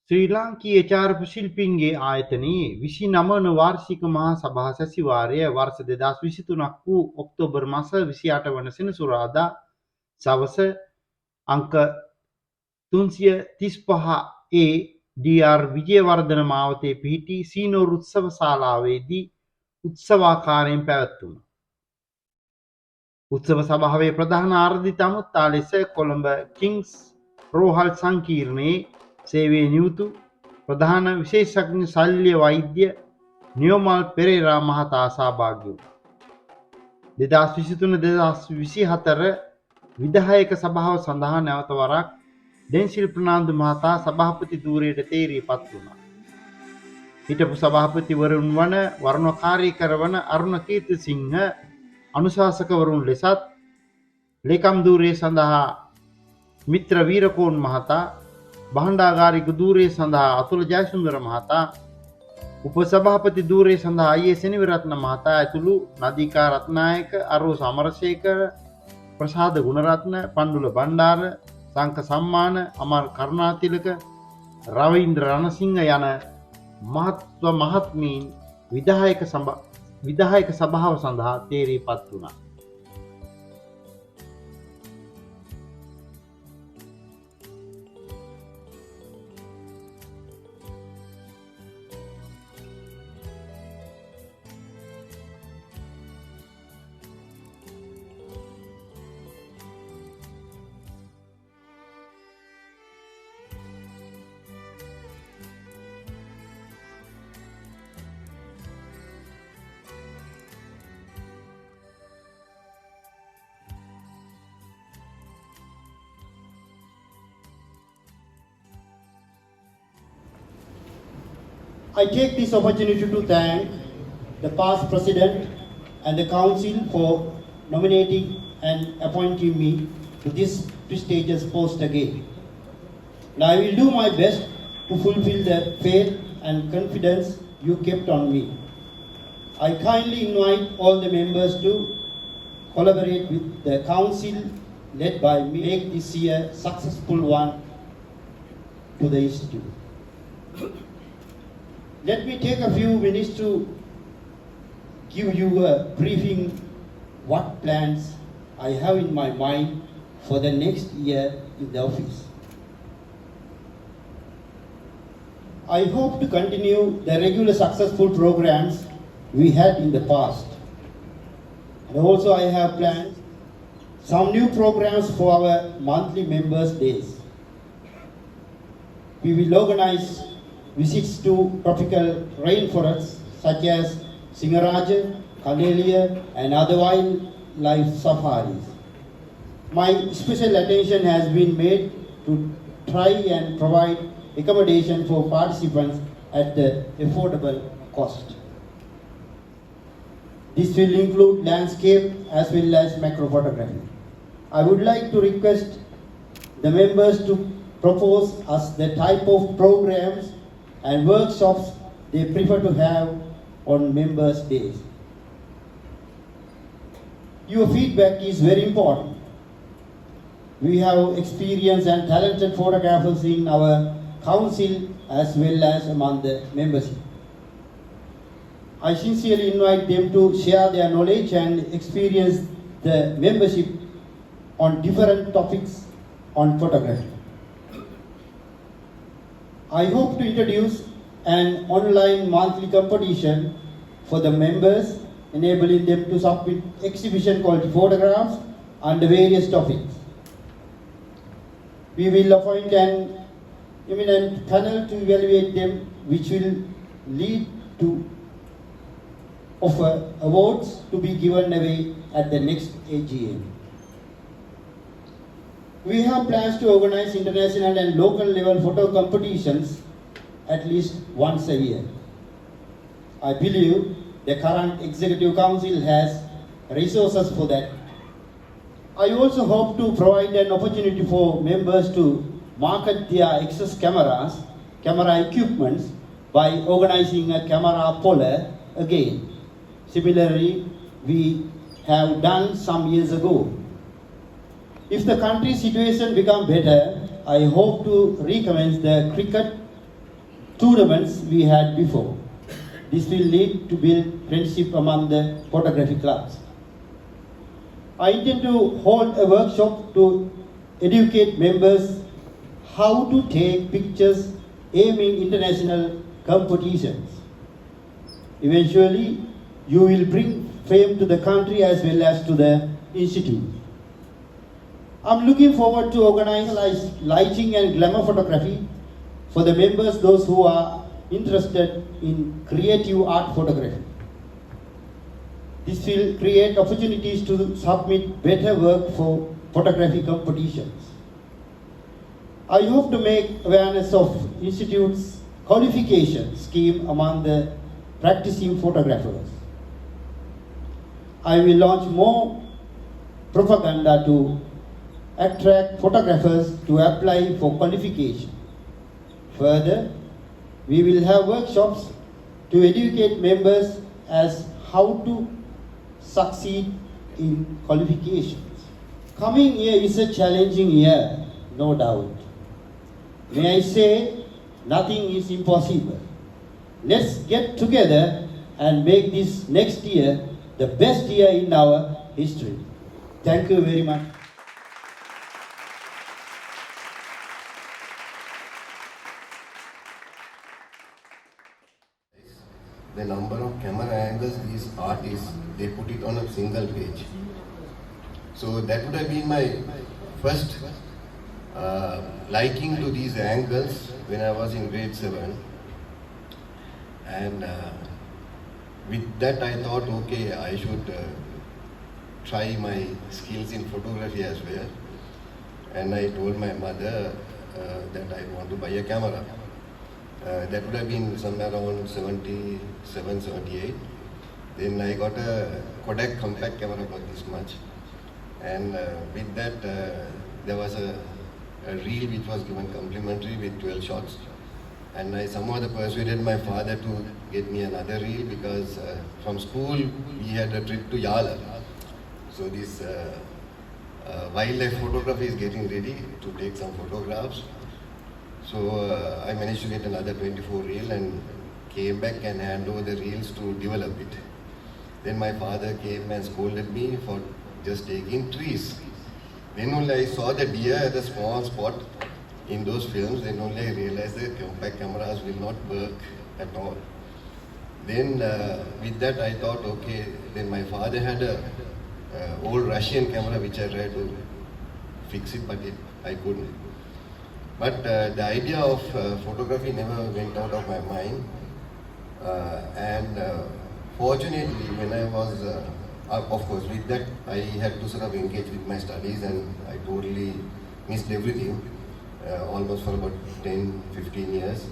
ශ්‍රී ලාංකීය චාරක ශිල්පීන්ගේ ආයතනයේ 29 වන වාර්ෂික මහා සභා සැසිවාරය වර්ෂ 2023ක් වූ ඔක්තෝබර් මාස 28 වන සෙනසුරාදා සවස අංක 335 A DR විජේවර්ධන මාවතේ පිහිටි CEY-NOR උත්සව ශාලාවේදී උත්සවාකාරයෙන් පැවැත්වුණා. උත්සව සභාවේ ප්‍රධාන ආරාධිත අමුත්තා ලෙස කොළඹ කිංස් රෝහල් සංකීර්ණයේ සේවයේ නියුතු ප්‍රධාන විශේෂඥ ශල්‍ය වෛද්‍ය නියෝමල් පෙරේරා මහතා සහභාගී වුණා. 2023-2024 විධායක සභාව සඳහා නැවත වරක් දෙන්සිල් ප්‍රනාන්දු මහතා සභාපති ධූරයට තේරීපත් වුණා. හිටපු සභාපතිවරුන් වන වර්ණකාරීකර වන අරුණ කීර්තිසිංහ අනුශාසකවරුන් ලෙසත් ලේකම් ධූරය සඳහා මිත්‍ර වීරකෝන් මහතා, භාණ්ඩාගාරික ධූරය සඳහා අතුල ජයසුන්දර මහතා, උපසභාපති ධූරය සඳහා සෙනවිරත්න මහතා ඇතුළු නදීකා රත්නායක, අරෝ සමරසේකර, ප්‍රසාද ගුණරත්න, පණ්ඩුල බණ්ඩාර, සංක සම්මාන, අමර කරුණාතිලක, රවීන්ද්‍ර රණසිංහ යන මහත්ව මහත්මීන් විධායක සභාව සඳහා තේරීපත් වුණා. I take this opportunity to thank the past president and the council for nominating and appointing me to this prestigious post again. And I will do my best to fulfill the faith and confidence you kept on me. I kindly invite all the members to collaborate with the council led by me, make this year successful one to the institute. Let me take a few minutes to give you a briefing what plans I have in my mind for the next year in the office. I hope to continue the regular successful programs we had in the past. And also I have planned some new programs for our monthly members' days. We will organize visits to tropical rainforests such as Singaraja, Camellia and other wildlife safaris. My special attention has been made to try and provide accommodation for participants at the affordable cost. This will include landscape as well as macro photography. I would like to request the members to propose us the type of programs and workshops they prefer to have on members' days. Your feedback is very important. We have experienced and talented photographers in our council as well as among the membership. I sincerely invite them to share their knowledge and experience the membership on different topics on photography. I hope to introduce an online monthly competition for the members, enabling them to submit exhibition quality photographs under various topics. We will appoint an eminent panel to evaluate them, which will lead to offer awards to be given away at the next AGM. We have plans to organize international and local level photo competitions at least once a year. I believe the current Executive Council has resources for that. I also hope to provide an opportunity for members to market their excess camera equipments by organizing a camera poller again. Similarly, we have done some years ago. If the country's situation becomes better, I hope to recommence the cricket tournaments we had before. This will lead to build friendship among the photography clubs. I intend to hold a workshop to educate members how to take pictures aiming international competitions. Eventually, you will bring fame to the country as well as to the institute. I'm looking forward to organize lighting and glamour photography for the members, those who are interested in creative art photography. This will create opportunities to submit better work for photography competitions. I hope to make awareness of Institute's qualification scheme among the practicing photographers. I will launch more propaganda to attract photographers to apply for qualification. Further, we will have workshops to educate members as how to succeed in qualifications. Coming year is a challenging year, no doubt. May I say, nothing is impossible. Let's get together and make this next year the best year in our history. Thank you very much. The number of camera angles these artists, they put it on a single page. So that would have been my first liking to these angles when I was in grade 7. And with that I thought, okay, I should try my skills in photography as well. And I told my mother that I want to buy a camera. That would have been somewhere around 77, 78. Then I got a Kodak compact camera about this much. And with that, there was a reel which was given complimentary with 12 shots. And I somehow persuaded my father to get me another reel because from school we had a trip to Yala. So this wildlife photography is getting ready to take some photographs. So I managed to get another 24 reel and came back and hand over the reels to develop it. Then my father came and scolded me for just taking trees. Then only I saw the deer at a small spot in those films, then only I realized that compact cameras will not work at all. Then with that I thought, okay, then my father had a old Russian camera which I tried to fix it, but I couldn't. But the idea of photography never went out of my mind. Fortunately, when I was, of course, with that, I had to sort of engage with my studies and I totally missed everything, almost for about 10, 15 years.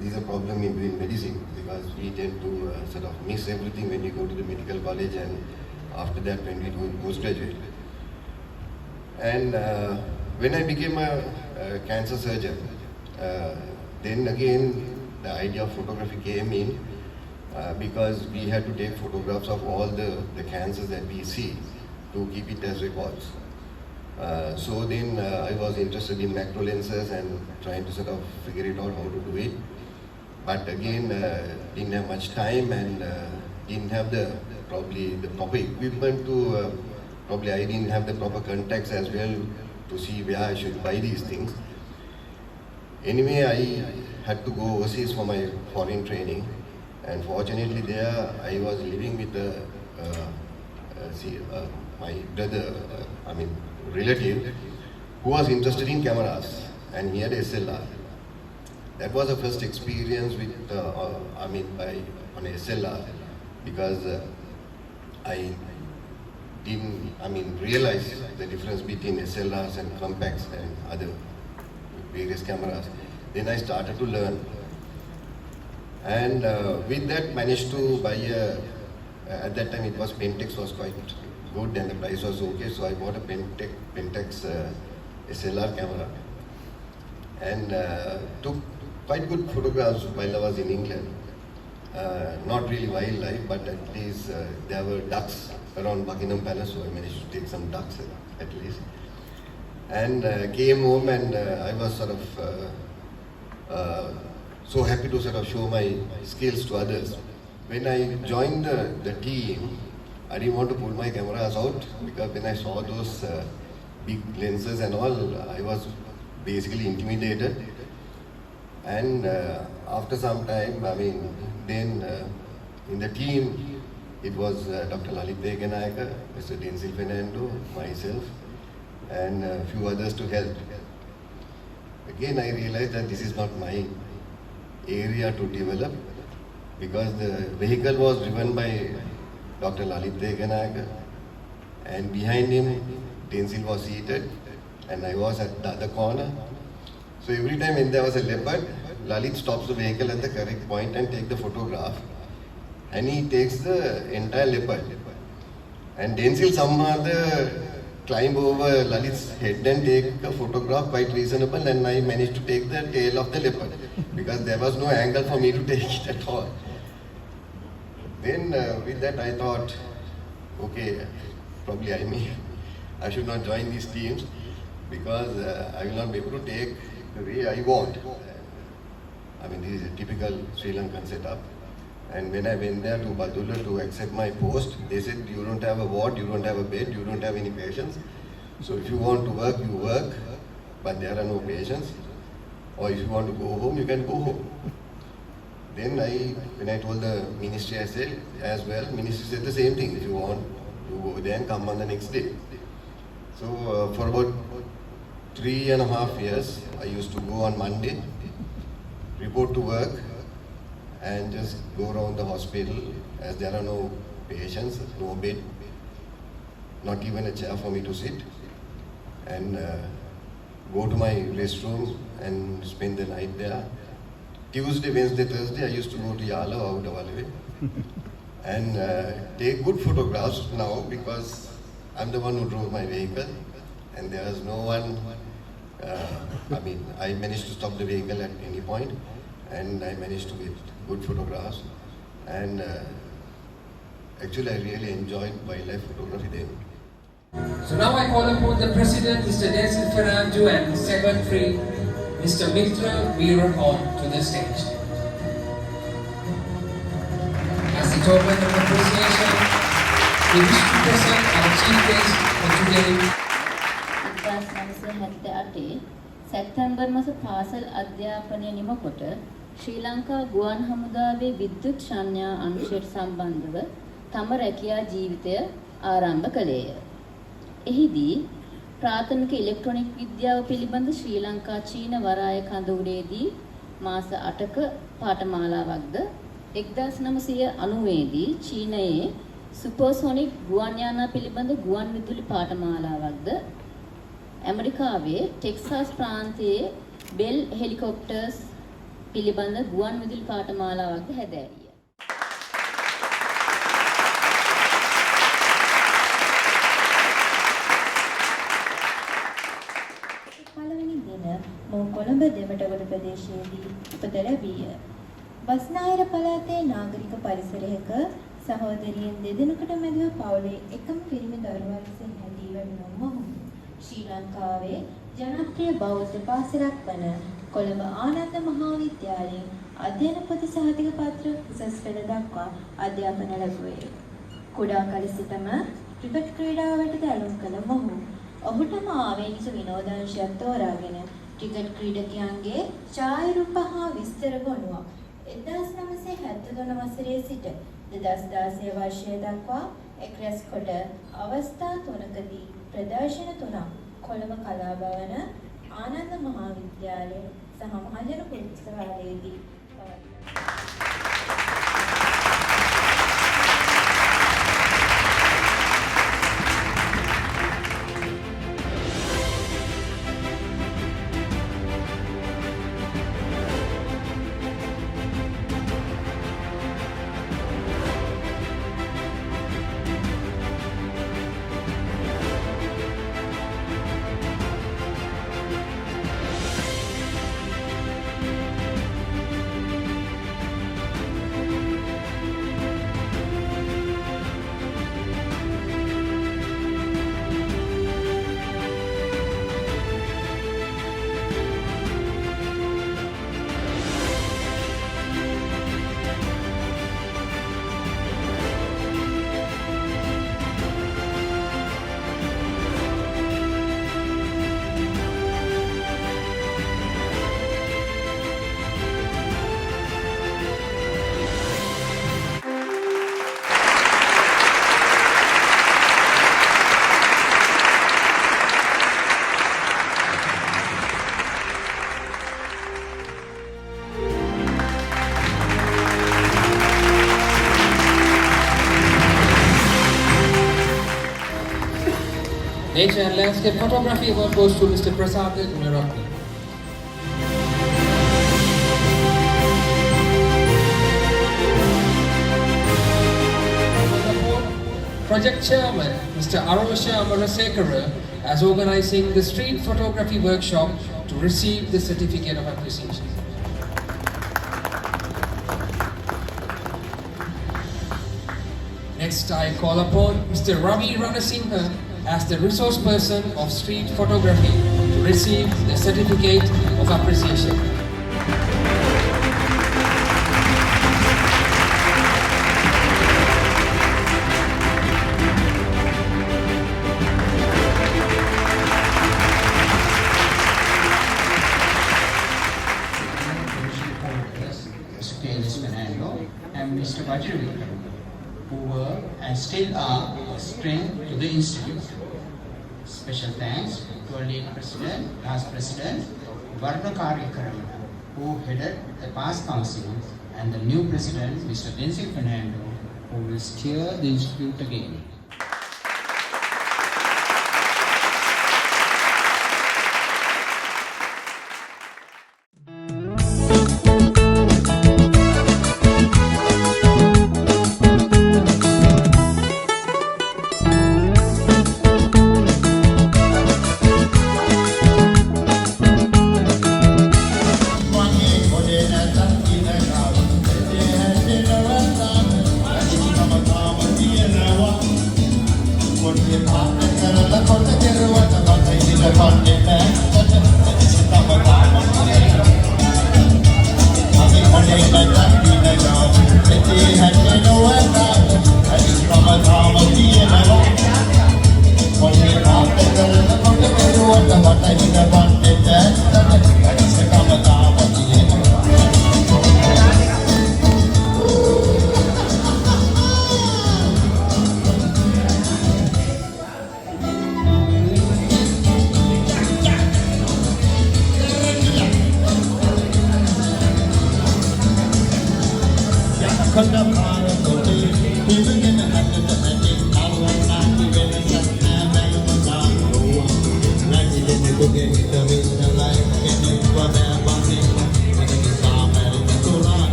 This is a problem in doing medicine because we tend to sort of miss everything when we go to the medical college and after that when we do postgraduate. And when I became a cancer surgeon, then again the idea of photography came in because we had to take photographs of all the cancers that we see to keep it as records. So then I was interested in macro lenses and trying to sort of figure it out how to do it. But again, didn't have much time and didn't have probably the proper equipment to, probably I didn't have the proper contacts as well to see where I should buy these things. Anyway, I had to go overseas for my foreign training, and fortunately there I was living with my brother, relative, who was interested in cameras, and he had SLR. That was the first experience with, on SLR, because I didn't, realize the difference between SLRs and compacts and other various cameras. Then I started to learn. And with that managed to buy at that time it was Pentax was quite good and the price was okay, so I bought a Pentax SLR camera and took quite good photographs while I was in England. Not really wildlife, but at least there were ducks around Buckingham Palace, so I managed to take some ducks at least. And came home and I was sort of so happy to sort of show my skills to others. When I joined the team, I didn't want to pull my cameras out because when I saw those big lenses and all, I was basically intimidated. And after some time, I mean, then in the team, it was Dr. Lalit Deganayaka, Mr. Denzel Fernando, myself, and a few others to help. Again, I realized that this is not my area to develop because the vehicle was driven by Dr. Lalit Deganayaka, and behind him, Denzel was seated, and I was at the other corner. So every time when there was a leopard, Lalit stops the vehicle at the correct point and takes the photograph, and he takes the entire leopard. And Denzel somehow climb over Lalit's head and take a photograph quite reasonable, and I managed to take the tail of the leopard because there was no angle for me to take it at all. Then with that I thought, okay, probably I should not join these teams because I will not be able to take the way I want. I mean, this is a typical Sri Lankan setup. And when I went there to Badula to accept my post, they said, you don't have a ward, you don't have a bed, you don't have any patients. So if you want to work, you work, but there are no patients. Or if you want to go home, you can go home. Then when I told the ministry as well, ministry said the same thing. If you want to go there and come on the next day. So for about 3.5 years, I used to go on Monday, report to work, and just go around the hospital as there are no patients, no bed, not even a chair for me to sit, and go to my restroom and spend the night there. Tuesday, Wednesday, Thursday, I used to go to Yala or Udawalawe and take good photographs now because I'm the one who drove my vehicle and there is no one, I managed to stop the vehicle at any point and I managed to get good photographs, and actually I really enjoyed wildlife photography then. So now I call upon the President, Mr. Denzel Fernando, and the Secretary, Mr. Mitra Veera, on to the stage. As the token of appreciation, we wish to present our chief guest for today. 1978 සැප්තැම්බර් මාස පාසල් අධ්‍යාපනය නිමකොට ශ්‍රී ලංකා ගුවන් හමුදාවේ විද්‍යුත් සංඥා අංශයට සම්බන්ධව තම රැකියා ජීවිතය ආරම්භ කළේය. එහිදී ප්‍රාථමික ඉලෙක්ට්‍රොනික විද්‍යාව පිළිබඳ ශ්‍රී ලංකා චීන වරාය කඳවුරේදී මාස 8ක පාඨමාලාවක්ද 1990 දී චීනයේ සුපර්සොනික් ගුවන් යානා පිළිබඳ ගුවන් විදුලි පාඨමාලාවක්ද ඇමරිකාවේ ටෙක්සාස් ප්‍රාන්තයේ බෙල් හෙලිකොප්ටර්ස් පිළිබඳ ගුවන් විදුලි පාඨමාලාවක්ද හැදෑරිය. පළවෙනි දින මොහු කොළඹ දෙමටගොඩ ප්‍රදේශයේදී උපත ලැබීය. බස්නාහිර පළාතේ නාගරික පරිසරයක සහෝදරියන් දෙදෙනෙකුට මැදිව පවුලේ එකම පිරිමි දරුවා ලෙස හැදී වැඩුණු මොහු ශ්‍රී ලංකාවේ ජනප්‍රිය බෞද්ධ පාසලක් වන කොළඹ ආනන්ද මහාවිද්‍යාලයේ අධ්‍යයන පොත සහතික පත්‍ර උසස් පෙළ දක්වා අධ්‍යාපනය ලැබුවේ. කුඩා කල සිටම ක්‍රිකට් ක්‍රීඩාවට ඇලුම් කළ මොහු ඔහුටම ආවේනික විනෝදාංශයක් තෝරාගෙන ක්‍රිකට් ක්‍රීඩකයන්ගේ ඡායාරූප හා විස්තර ගොනුවක් 1973 වසරේ සිට 2016 වර්ෂය දක්වා එක් රැස් කොට අවස්ථා තුනකදී ප්‍රදර්ශන තුනක් කොළඹ කලාභවන ආනන්ද මහාවිද්‍යාලය සහ මහජන පුස්තකාලයේදී Nature and Landscape Photography award goes to Mr. Prasad Nirokni. Project Chairman, Mr. Arosha Amarasekara, as organizing the street photography workshop to receive the certificate of appreciation. Next, I call upon Mr. Ravi Ranasinghe as the resource person of street photography to receive the certificate of appreciation. Mr. Vajravikram, who were and still are a strength to the Institute. Special thanks to our late President, past President, Varna Karyakaram, who headed the past council, and the new President, Mr. Denzel Fernando, who will steer the Institute again.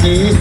Ade,